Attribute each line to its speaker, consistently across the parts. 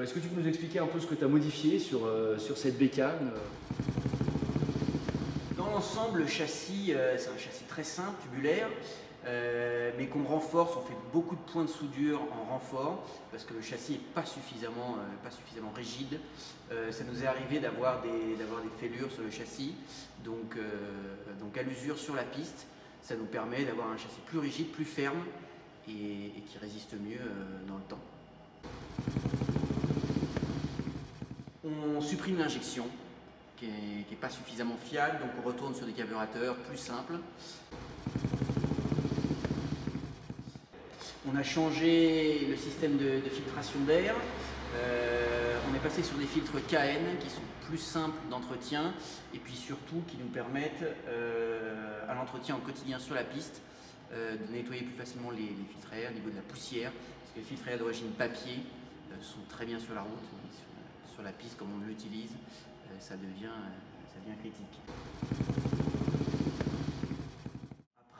Speaker 1: Est-ce que tu peux nous expliquer un peu ce que tu as modifié sur cette bécane?
Speaker 2: Dans l'ensemble, le châssis, c'est un châssis très simple, tubulaire, mais qu'on renforce. On fait beaucoup de points de soudure en renfort parce que le châssis n'est pas suffisamment rigide. Ça nous est arrivé d'avoir des fêlures sur le châssis, donc à l'usure sur la piste, ça nous permet d'avoir un châssis plus rigide, plus ferme et qui résiste mieux dans le temps. On supprime l'injection qui n'est pas suffisamment fiable, donc on retourne sur des carburateurs plus simples. On a changé le système de filtration d'air. On est passé sur des filtres KN qui sont plus simples d'entretien et puis surtout qui nous permettent à l'entretien au quotidien sur la piste de nettoyer plus facilement les filtres à air au niveau de la poussière, parce que les filtres à air d'origine papier sont très bien sur la route, mais sur la piste comme on l'utilise, ça devient critique.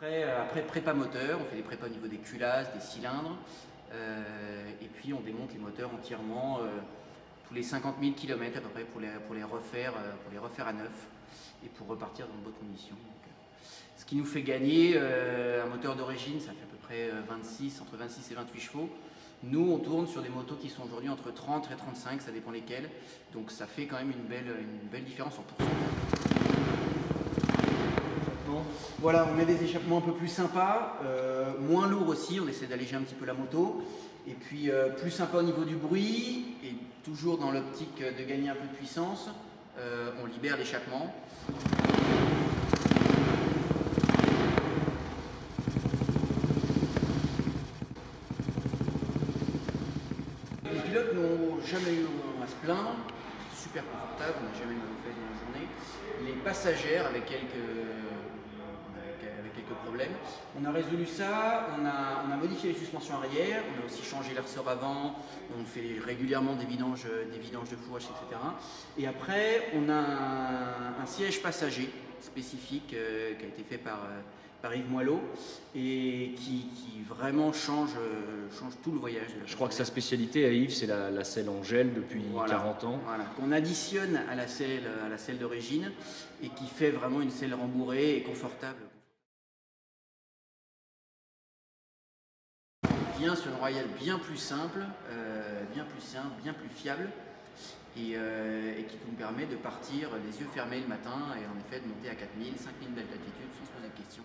Speaker 2: Après prépa moteur, on fait des prépas au niveau des culasses, des cylindres, et puis on démonte les moteurs entièrement tous les 50 000 km à peu près pour les refaire à neuf et pour repartir dans de bonnes conditions. Donc, ce qui nous fait gagner, un moteur d'origine, ça fait à peu près entre 26 et 28 chevaux. Nous, on tourne sur des motos qui sont aujourd'hui entre 30 et 35, ça dépend lesquels. Donc ça fait quand même une belle différence en pourcentage. Voilà, on met des échappements un peu plus sympas, moins lourds aussi, on essaie d'alléger un petit peu la moto. Et puis plus sympa au niveau du bruit, et toujours dans l'optique de gagner un peu de puissance, on libère l'échappement. Les pilotes n'ont jamais eu à se plaindre, super confortable, on n'a jamais mal fait dans la journée. Les passagères avec quelques problèmes. On a résolu ça, on a modifié les suspensions arrière, on a aussi changé les ressorts avant, on fait régulièrement des vidanges de fourrage, etc. Et après, on a un siège passager spécifique qui a été fait par Yves Moellot et qui vraiment change tout le voyage.
Speaker 1: Je crois que sa spécialité à Yves, c'est la selle en gel depuis 40 ans.
Speaker 2: Voilà, qu'on additionne à la selle d'origine et qui fait vraiment une selle rembourrée et confortable. Vient sur une royale bien plus simple, bien plus fiable et qui nous permet de partir les yeux fermés le matin et en effet de monter à 4000, 5000 mètres d'altitude sans se poser de questions.